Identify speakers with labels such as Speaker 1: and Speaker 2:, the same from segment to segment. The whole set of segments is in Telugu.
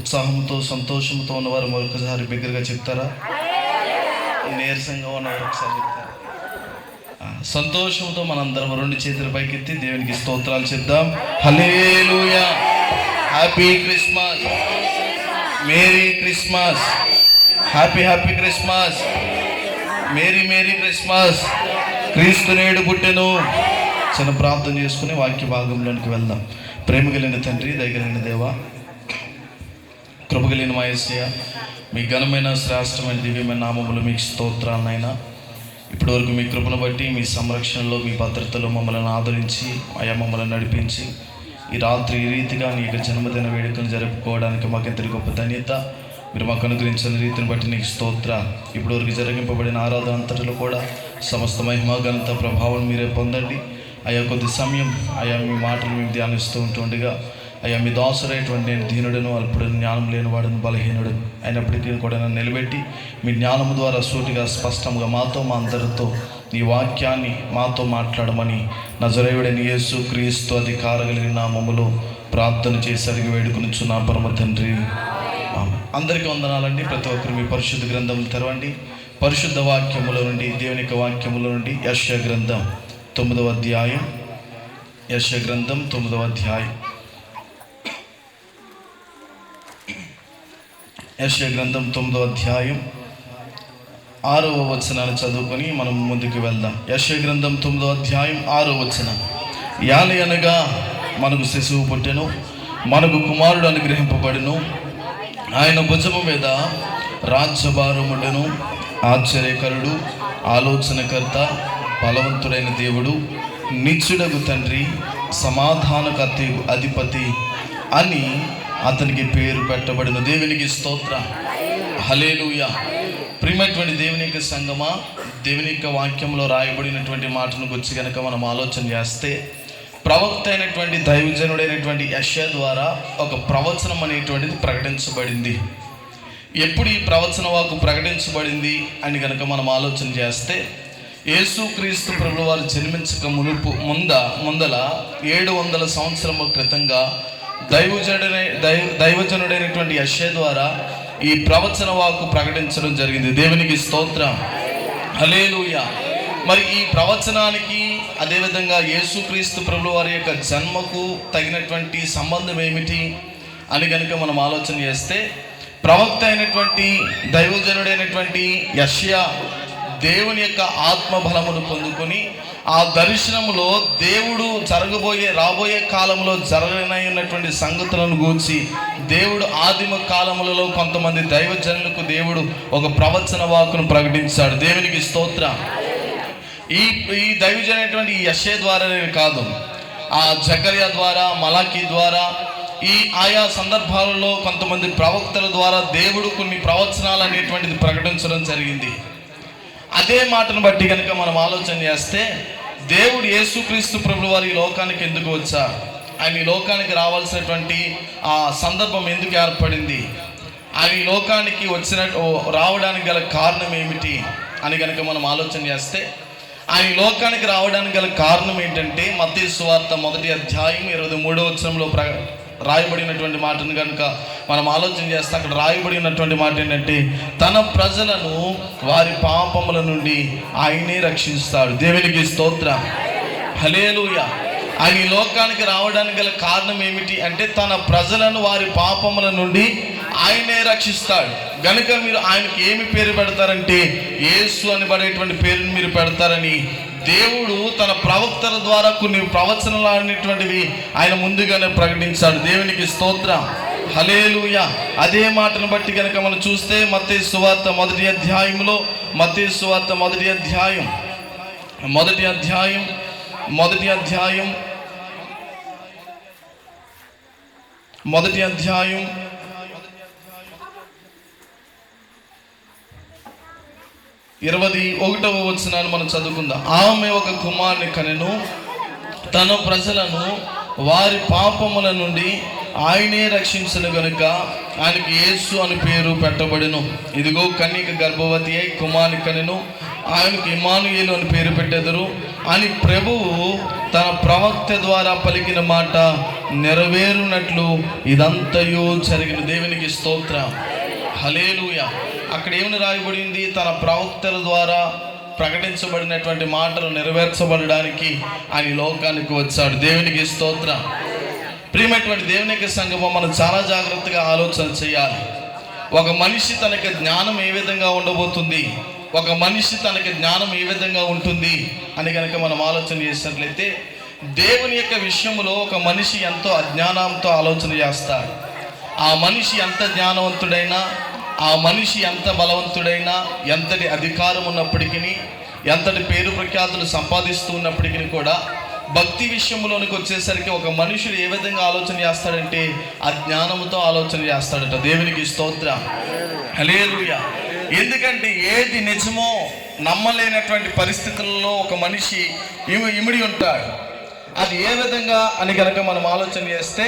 Speaker 1: ఉత్సాహంతో సంతోషంతో ఉన్నవారు మరొకసారి బిగ్గరగా చెప్తారా? నీరసంగా ఉన్నవారు ఒకసారి చెప్తారా? సంతోషంతో మనందరం రెండు చేతుల పైకెత్తి దేవునికి స్తోత్రాలు చెప్దాం. హల్లెలూయా, happy Christmas, merry Christmas, happy happy Christmas, merry merry Christmas, క్రీస్తు నేడు పుట్టెను. చిన్న ప్రార్థన చేసుకుని వాక్య భాగంలోనికి వెళ్దాం. ప్రేమ కలిగిన తండ్రి, దయగలిగిన దేవా, కృపగలిగిన మా యేసయ్య, మీ ఘనమైన శ్రేష్టమైన దివ్యమైన నామములు మీకు స్తోత్రాలనైనా. ఇప్పటి వరకు మీ కృపను బట్టి, మీ సంరక్షణలో, మీ భద్రతలో మమ్మల్ని ఆదరించి, ఆయా మమ్మల్ని నడిపించి ఈ రాత్రి ఈ రీతిగా మీ యొక్క జన్మదిన వేడుకను జరుపుకోవడానికి మాకెంతటి గొప్ప ధన్యత మీరు మాకు అనుగ్రహించిన రీతిని బట్టి నీకు స్తోత్ర. ఇప్పటి వరకు జరిగింపబడిన ఆరాధన అంతటిలో కూడా సమస్త మహిమ ఘనత ప్రభావం మీరే పొందండి. అయా కొద్ది సమయం అయా మీ మాటలు మేము ధ్యానిస్తూ ఉంటుండగా అయ్యా మీ దాసురైనటువంటి నేను దీనుడను, అల్పుడను, జ్ఞానం లేనివాడను, బలహీనుడను అయినప్పటికీ కూడా నన్ను నిలబెట్టి మీ జ్ఞానము ద్వారా సూటిగా స్పష్టంగా మాతో మా అందరితో ఈ వాక్యాన్ని మాతో మాట్లాడమని నజరేయుడైన యేసు క్రీస్తు అధికార కలిగిన నామములో ప్రార్థన చేసి అడిగి వేడుకొనుచున్నా పరమ తండ్రి. అందరికీ వందనాలండి. ప్రతి ఒక్కరు మీ పరిశుద్ధ గ్రంథములు తెరవండి. పరిశుద్ధ వాక్యముల నుండి, దేవుని యొక్క వాక్యముల నుండి యెషయా గ్రంథం 9వ అధ్యాయం, యెషయా గ్రంథం 9వ అధ్యాయం, యెషయా గ్రంథం 9వ అధ్యాయం 6వ వచనాన్ని చదువుకొని మనం ముందుకు వెళ్దాం. యెషయా గ్రంథం 9వ అధ్యాయం 6వ వచనం. యాలి అనగా మనకు శిశువు పుట్టెను, మనకు కుమారుడు అనుగ్రహింపబడును, ఆయన భుజము మీద రాజ్యభారముండెను, ఆశ్చర్యకరుడు, ఆలోచనకర్త, బలవంతుడైన దేవుడు, నిత్యుడగు తండ్రి, సమాధానకర్త అధిపతి అని అతనికి పేరు పెట్టబడిన. దేవునికి స్తోత్ర, హల్లెలూయా. ప్రియమైనటువంటి దేవుని యొక్క సంగమా, దేవుని యొక్క వాక్యంలో రాయబడినటువంటి మాటను గురించి కనుక మనం ఆలోచన చేస్తే, ప్రవక్త అయినటువంటి దైవజనుడైనటువంటి యెషయా ద్వారా ఒక ప్రవచనం అనేటువంటిది ప్రకటించబడింది. ఎప్పుడు ఈ ప్రవచన వాక్కు ప్రకటించబడింది అని కనుక మనం ఆలోచన చేస్తే, యేసుక్రీస్తు ప్రభువు వారు జన్మించక ముందల 700 సంవత్సరముల క్రితంగా దైవజనుడైనటువంటి యెషయా ద్వారా ఈ ప్రవచన వాక్కు ప్రకటించడం జరిగింది. దేవునికి స్తోత్రం, హల్లెలూయా. మరి ఈ ప్రవచనానికి అదేవిధంగా యేసుక్రీస్తు ప్రభువు వారి యొక్క జన్మకు తగినటువంటి సంబంధం ఏమిటి అని కనుక మనం ఆలోచన చేస్తే, ప్రవక్త అయినటువంటి దైవజనుడైనటువంటి యెషయా దేవుని యొక్క ఆత్మబలమును పొందుకొని ఆ దర్శనములో దేవుడు రాబోయే కాలంలో జరగనైనటువంటి సంగతులను గూర్చి దేవుడు ఆదిమ కాలములలో కొంతమంది దైవజనులకు దేవుడు ఒక ప్రవచన వాక్కును ప్రకటించాడు. దేవునికి స్తోత్రం. ఈ దైవజనైనటువంటి ఈ యెషయా ద్వారానే కాదు, ఆ జకర్యా ద్వారా, మలాకీ ద్వారా, ఈ ఆయా సందర్భాలలో కొంతమంది ప్రవక్తల ద్వారా దేవుడు కొన్ని ప్రవచనాలు అనేటువంటిది ప్రకటించడం జరిగింది. అదే మాటను బట్టి కనుక మనం ఆలోచన చేస్తే, దేవుడు యేసుక్రీస్తు ప్రభువు వారి లోకానికి ఎందుకు వచ్చారు, ఆయన ఈ లోకానికి రావాల్సినటువంటి ఆ సందర్భం ఎందుకు ఏర్పడింది, ఆయన ఈ లోకానికి రావడానికి గల కారణం ఏమిటి అని కనుక మనం ఆలోచన చేస్తే, ఆయన లోకానికి రావడానికి గల కారణం ఏంటంటే, మత్తయి సువార్త 1వ అధ్యాయం 23వ వచనంలో రాయబడినటువంటి మాటను కనుక మనం ఆలోచన చేస్తే, అక్కడ రాయబడినటువంటి మాట ఏంటంటే, తన ప్రజలను వారి పాపముల నుండి ఆయనే రక్షిస్తాడు. దేవునికి స్తోత్రం, హల్లెలూయా. ఆయన ఈ లోకానికి రావడానికి గల కారణం ఏమిటి అంటే, తన ప్రజలను వారి పాపముల నుండి ఆయనే రక్షిస్తాడు. గనుక మీరు ఆయనకి ఏమి పేరు పెడతారంటే, యేసు అని పడేటువంటి పేరుని మీరు పెడతారని దేవుడు తన ప్రవక్తల ద్వారా కొన్ని ప్రవచనాలు అనేటువంటివి ఆయన ముందుగానే ప్రకటించాడు. దేవునికి స్తోత్రం, హల్లెలూయా. అదే మాటను బట్టి కనుక మనం చూస్తే, మత్తయి సువార్త 1వ అధ్యాయంలో, మత్తయి సువార్త 1వ అధ్యాయం 21వ వచనాన్ని మనం చదువుకుందాం. ఆమె ఒక కుమారుని కనెను, తన ప్రజలను వారి పాపముల నుండి ఆయనే రక్షించను గనుక ఆయనకి యేసు అని పేరు పెట్టబడెను. ఇదిగో కన్యక గర్భవతి అయి కుమారుని కనెను, ఆయనకు ఇమ్మానుయేలు అని పేరు పెట్టెదరు అని ప్రభువు తన ప్రవక్త ద్వారా పలికిన మాట నెరవేరునట్లు ఇదంతయు జరిగిన. దేవునికి స్తోత్రం, హల్లెలూయా. అక్కడ ఏమని రాయబడింది? తన ప్రవక్తల ద్వారా ప్రకటించబడినటువంటి మాటలు నెరవేర్చబడడానికి ఆయన లోకానికి వచ్చాడు. దేవునికి స్తోత్రం. ప్రియమైనటువంటి దేవుని యొక్క సంగమం, మనం చాలా జాగ్రత్తగా ఆలోచన చేయాలి. ఒక మనిషి తనకి జ్ఞానం ఏ విధంగా ఉండబోతుంది, ఒక మనిషి తనకి జ్ఞానం ఏ విధంగా ఉంటుంది అని కనుక మనం ఆలోచన చేసినట్లయితే, దేవుని యొక్క విషయంలో ఒక మనిషి ఎంతో అజ్ఞానంతో ఆలోచన చేస్తాడు. ఆ మనిషి ఎంత జ్ఞానవంతుడైనా, ఆ మనిషి ఎంత బలవంతుడైనా, ఎంతటి అధికారం ఉన్నప్పటికీ, ఎంతటి పేరు ప్రఖ్యాతులు సంపాదిస్తూ ఉన్నప్పటికీ కూడా భక్తి విషయంలోనికి వచ్చేసరికి ఒక మనుషుడు ఏ విధంగా ఆలోచన చేస్తాడంటే అజ్ఞానంతో ఆలోచన చేస్తాడట. దేవునికి స్తోత్రం, హల్లెలూయా. ఎందుకంటే ఏది నిజమో నమ్మలేనటువంటి పరిస్థితుల్లో ఒక మనిషి ఇమిడి ఉంటాడు. అది ఏ విధంగా అని కనుక మనం ఆలోచన చేస్తే,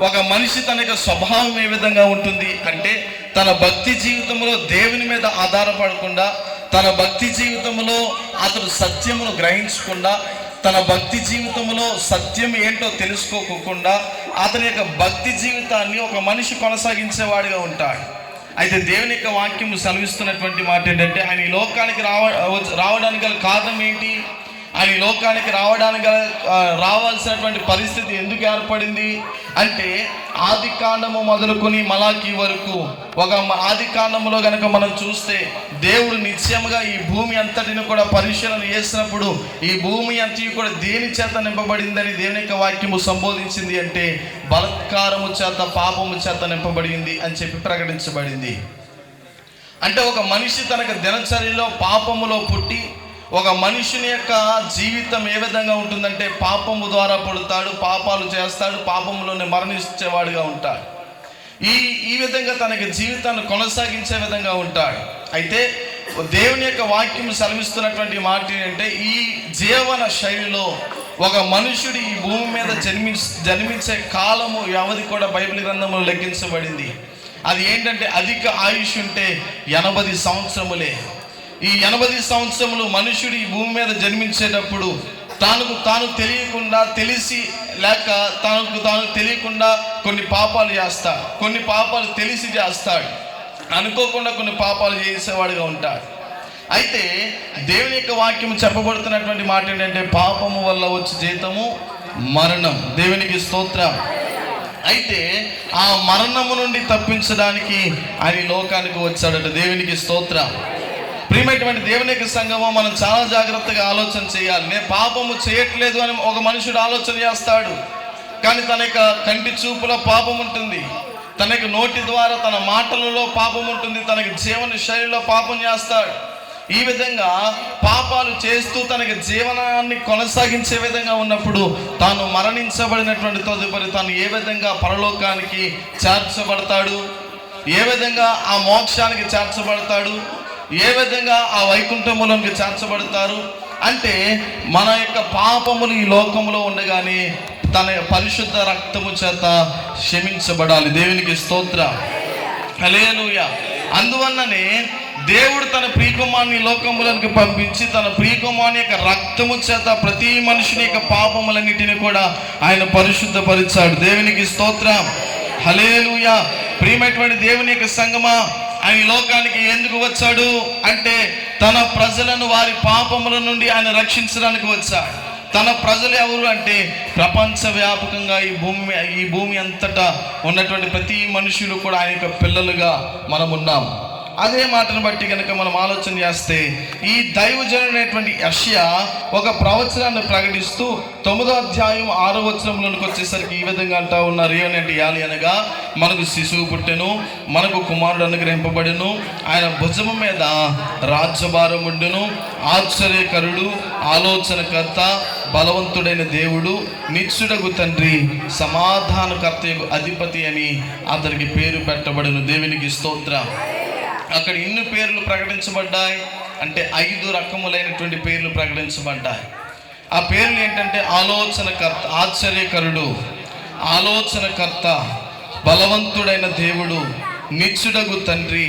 Speaker 1: ఒక మనిషి తన యొక్క స్వభావం ఏ విధంగా ఉంటుంది అంటే, తన భక్తి జీవితంలో దేవుని మీద ఆధారపడకుండా, తన భక్తి జీవితంలో అతడు సత్యమును గ్రహించకుండా, తన భక్తి జీవితంలో సత్యం ఏంటో తెలుసుకోకుండా అతని యొక్క భక్తి జీవితాన్ని ఒక మనిషి కొనసాగించేవాడిగా ఉంటాడు. అయితే దేవుని యొక్క వాక్యం సెలవిస్తున్నటువంటి మాట ఏంటంటే, ఆయన ఈ లోకానికి రావడానికి గల కారణం ఏంటి? ఆయన ఈ లోకానికి రావాల్సినటువంటి పరిస్థితి ఎందుకు ఏర్పడింది అంటే, ఆది కాండము మొదలుకొని మలాకి వరకు, ఒక ఆది కాండములో కనుక మనం చూస్తే, దేవుడు నిత్యముగా ఈ భూమి అంతటిని కూడా పరిశీలన చేసినప్పుడు ఈ భూమి అంతటి కూడా దేని చేత నింపబడిందని దేవుని యొక్క వాక్యము సంబోధించింది అంటే, బలత్కారము చేత, పాపము చేత నింపబడింది అని చెప్పి ప్రకటించబడింది. అంటే ఒక మనిషి తనకు దినచర్యలో పాపములో పుట్టి, ఒక మనుషుని యొక్క జీవితం ఏ విధంగా ఉంటుందంటే, పాపము ద్వారా పుడతాడు, పాపాలు చేస్తాడు, పాపములోనే మరణించేవాడుగా ఉంటాడు. ఈ విధంగా తనకి జీవితాన్ని కొనసాగించే విధంగా ఉంటాడు. అయితే దేవుని యొక్క వాక్యం సెలవిస్తున్నటువంటి మాట ఏంటంటే, ఈ జీవన శైలిలో ఒక మనుషుడు ఈ భూమి మీద జన్మించే కాలము వ్యవధి కూడా బైబిల్ గ్రంథంలో లెక్కించబడింది. అది ఏంటంటే, అధిక ఆయుష్ ఉంటే 80 సంవత్సరములే. ఈ 80 సంవత్సరములు మనుషుడు ఈ భూమి మీద జన్మించేటప్పుడు తాను తెలియకుండా, తెలిసి లేక తాను తెలియకుండా కొన్ని పాపాలు చేస్తాడు, కొన్ని పాపాలు తెలిసి చేస్తాడు, అనుకోకుండా కొన్ని పాపాలు చేసేవాడిగా ఉంటాడు. అయితే దేవుని యొక్క వాక్యం చెప్పబడుతున్నటువంటి మాట ఏంటంటే, పాపము వల్ల వచ్చే జీతము మరణం. దేవునికి స్తోత్రం. అయితే ఆ మరణము నుండి తప్పించడానికి ఆయన లోకానికి వచ్చాడట. దేవునికి స్తోత్రం. ప్రియమైనటువంటి దేవుని యొక్క సంఘము, మనం చాలా జాగ్రత్తగా ఆలోచన చేయాలి. నేను పాపము చేయట్లేదు అని ఒక మనుషుడు ఆలోచన చేస్తాడు, కానీ తన యొక్క కంటి చూపులో పాపం ఉంటుంది, తన యొక్క నోటి ద్వారా, తన మాటలలో పాపం ఉంటుంది, తనకి జీవన శైలిలో పాపం చేస్తాడు. ఈ విధంగా పాపాలు చేస్తూ తనకి జీవనాన్ని కొనసాగించే విధంగా ఉన్నప్పుడు, తాను మరణించబడినటువంటి తదుపరి తాను ఏ విధంగా పరలోకానికి చేర్చబడతాడు, ఏ విధంగా ఆ మోక్షానికి చేర్చబడతాడు, ఏ విధంగా ఆ వైకుంఠములోకి చేర్చబడతారు అంటే, మన యొక్క పాపములు ఈ లోకములో ఉండగానే తన పరిశుద్ధ రక్తము చేత క్షమించబడాలి. దేవునికి స్తోత్రం, హల్లెలూయా. అందువల్లనే దేవుడు తన ప్రియకుమారుని లోకములకు పంపించి, తన ప్రియకుమారుని యొక్క రక్తము చేత ప్రతి మనుషుని యొక్క పాపములన్నిటిని కూడా ఆయన పరిశుద్ధపరిచాడు. దేవునికి స్తోత్రం, హల్లెలూయా. ప్రియమైనటువంటి దేవుని యొక్క సంగమా, ఆయన లోకానికి ఎందుకు వచ్చాడు అంటే, తన ప్రజలను వారి పాపముల నుండి ఆయన రక్షించడానికి వచ్చాడు. తన ప్రజలు ఎవరు అంటే, ప్రపంచవ్యాపకంగా ఈ భూమి అంతటా ఉన్నటువంటి ప్రతి మనుషులు కూడా ఆయన యొక్క పిల్లలుగా మనం ఉన్నాం. అదే మాటను బట్టి కనుక మనం ఆలోచన చేస్తే, ఈ దైవజనుడైనటువంటి యెషయా ఒక ప్రవచనాన్ని ప్రకటిస్తూ 9వ అధ్యాయం 6వ వచనంలోనికి వచ్చేసరికి ఈ విధంగా అంటా ఉన్నారు. ఏమనంటే, యాలి అనగా మనకు శిశువు పుట్టెను, మనకు కుమారుడు అనుగ్రహింపబడెను, ఆయన భుజము మీద రాజ్యభారం ఉండును, ఆశ్చర్యకరుడు, ఆలోచనకర్త, బలవంతుడైన దేవుడు, నిత్యుడగు తండ్రి, సమాధానకర్తయగు అధిపతి అని అతనికి పేరు పెట్టబడెను. దేవునికి స్తోత్రం. అక్కడ ఎన్ని పేర్లు ప్రకటించబడ్డాయి అంటే, 5 రకములైనటువంటి పేర్లు ప్రకటించబడ్డాయి. ఆ పేర్లు ఏంటంటే, ఆలోచనకర్త, ఆశ్చర్యకరుడు, ఆలోచనకర్త, బలవంతుడైన దేవుడు, నిత్యుడగు తండ్రి,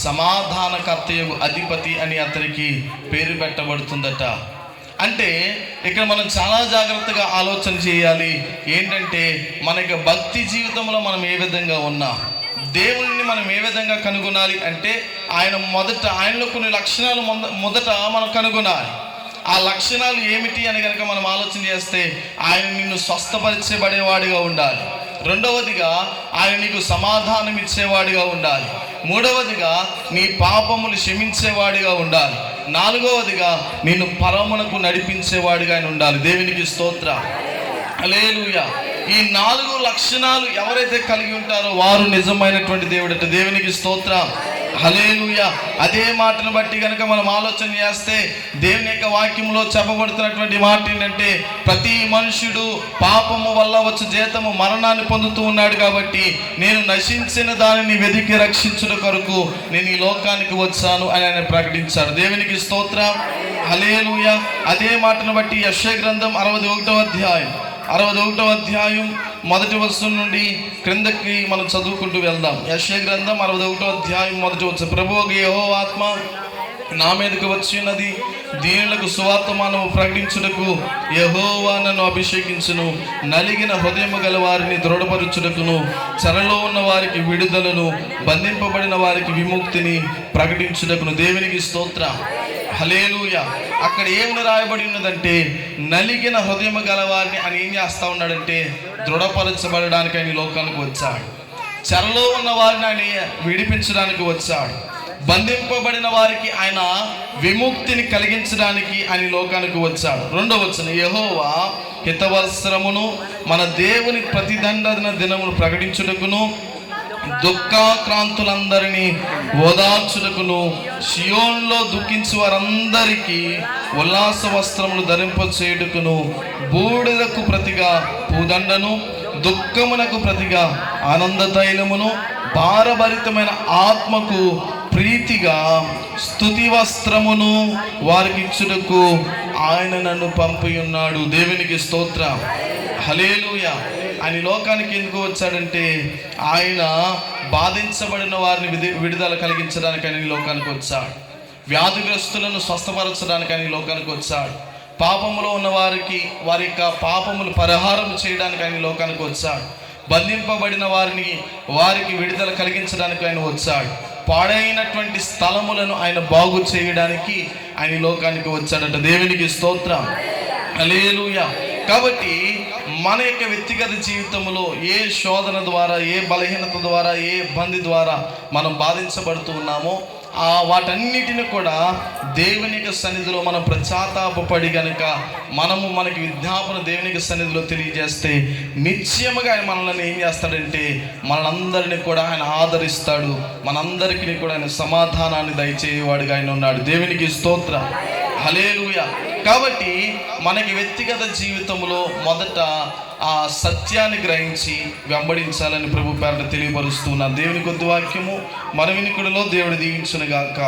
Speaker 1: సమాధానకర్తయగు అధిపతి అని అతనికి పేరు పెట్టబడుతుందట. అంటే ఇక్కడ మనం చాలా జాగ్రత్తగా ఆలోచన చేయాలి. ఏంటంటే మనకి భక్తి జీవితంలో మనం ఏ విధంగా ఉన్నా, దేవుడిని మనం ఏ విధంగా కనుగొనాలి అంటే ఆయనలో కొన్ని లక్షణాలు మొదట మనం కనుగొనాలి. ఆ లక్షణాలు ఏమిటి అని కనుక మనం ఆలోచన చేస్తే, ఆయన నిన్ను స్వస్థపరిచేబడేవాడిగా ఉండాలి. రెండవదిగా ఆయన నీకు సమాధానం ఇచ్చేవాడిగా ఉండాలి. మూడవదిగా నీ పాపములు క్షమించేవాడిగా ఉండాలి. నాలుగవదిగా నిన్ను పరమునకు నడిపించేవాడిగా ఆయన ఉండాలి. దేవునికి స్తోత్రం, హల్లెలూయా. ఈ 4 లక్షణాలు ఎవరైతే కలిగి ఉంటారో వారు నిజమైనటువంటి దేవుడట. దేవునికి స్తోత్రం, హల్లెలూయా. అదే మాటను బట్టి కనుక మనం ఆలోచన చేస్తే, దేవుని యొక్క వాక్యంలో చెప్పబడుతున్నటువంటి మాట ఏంటంటే, ప్రతి మనుషుడు పాపము వల్ల వచ్చు జీతము మరణాన్ని పొందుతూ ఉన్నాడు కాబట్టి నేను నశించిన దానిని వెదికి రక్షించుట కొరకు నేను ఈ లోకానికి వచ్చాను అని ఆయన ప్రకటించాడు. దేవునికి స్తోత్రం, హల్లెలూయా. అదే మాటను బట్టి యెషయా గ్రంథం 61వ అధ్యాయం మొదటి వచనం నుండి క్రిందకి మనం చదువుకుంటూ వెళ్దాం. యెషయా గ్రంథం 61వ అధ్యాయం మొదటి వచనం. ప్రభువు యెహోవా ఆత్మ నా మీదకు వచ్చి ఉన్నది, దీనులకు సువార్తమానము ప్రకటించుటకు యెహోవా నన్ను అభిషేకించును, నలిగిన హృదయము గల వారిని దృఢపరచుటకును, చెరలో ఉన్న వారికి విడుదలను, బంధింపబడిన వారికి విముక్తిని ప్రకటించుటకును. దేవునికి స్తోత్రం, హల్లెలూయా. అక్కడ ఏమని రాయబడి ఉన్నదంటే, నలిగిన హృదయము గలవారిని ఆయన ఏం చేస్తా ఉన్నాడంటే దృఢపరచబడడానికి ఆయన లోకానికి వచ్చాడు. చెరలో ఉన్న వారిని ఆయన విడిపించడానికి వచ్చాడు. బంధింపబడిన వారికి ఆయన విముక్తిని కలిగించడానికి ఆయన లోకానికి వచ్చాడు. రెండవ వచనం, యెహోవా హితవత్సరమును మన దేవుని ప్రతిదండన దినమును ప్రకటించుటకును, దుఃఖాక్రాంతులందరినీ ఓదార్చుటకును, షియోనులో దుఃఖించు వారందరికీ ఉల్లాస వస్త్రములు ధరింపచేయుటకును, బూడిదకు ప్రతిగా పూదండను, దుఃఖమునకు ప్రతిగా ఆనంద తైలమును, భారభరితమైన ఆత్మకు ప్రీతిగా స్తుతి వస్త్రమును వారికి ఇచ్చుటకు ఆయన నన్ను పంపి ఉన్నాడు. దేవునికి స్తోత్రం, హల్లెలూయా. ఆయన లోకానికి ఎందుకు వచ్చాడంటే, ఆయన బాధించబడిన వారిని విడుదల కలిగించడానికి ఆయన లోకానికి వచ్చాడు. వ్యాధిగ్రస్తులను స్వస్థపరచడానికి ఆయన లోకానికి వచ్చాడు. పాపములో ఉన్న వారికి వారి యొక్క పాపములు పరిహారం చేయడానికి ఆయన లోకానికి వచ్చాడు. బంధింపబడిన వారికి విడుదల కలిగించడానికి ఆయన వచ్చాడు. పాడైనటువంటి స్థలములను ఆయన బాగు చేయడానికి ఆయన లోకానికి వచ్చాడట. దేవునికి స్తోత్రం, హల్లెలూయా. కాబట్టి మన యొక్క వ్యక్తిగత జీవితంలో ఏ శోధన ద్వారా, ఏ బలహీనత ద్వారా, ఏ ఇబ్బంది ద్వారా మనం బాధించబడుతూ ఉన్నామో వాటన్నిటిని కూడా దేవుని యొక్క సన్నిధిలో మనం పశ్చాత్తాపపడి గనుక మనకి విజ్ఞాపన దేవునికి సన్నిధిలో తెలియజేస్తే నిశ్చయముగా ఆయన మనల్ని ఏం చేస్తాడంటే మనందరినీ కూడా ఆయన ఆదరిస్తాడు. మనందరికీ కూడా ఆయన సమాధానాన్ని దయచేవాడుగా ఆయన ఉన్నాడు. దేవునికి స్తోత్రం, హల్లెలూయా. కాబట్టి మనకి వ్యక్తిగత జీవితంలో మొదట ఆ సత్యాన్ని గ్రహించి వెంబడించాలని ప్రభు పేరట తెలియపరుస్తున్న దేవుని కొద్ది వాక్యము మన వినికుడిలో దేవుడు దీవించునుగాక.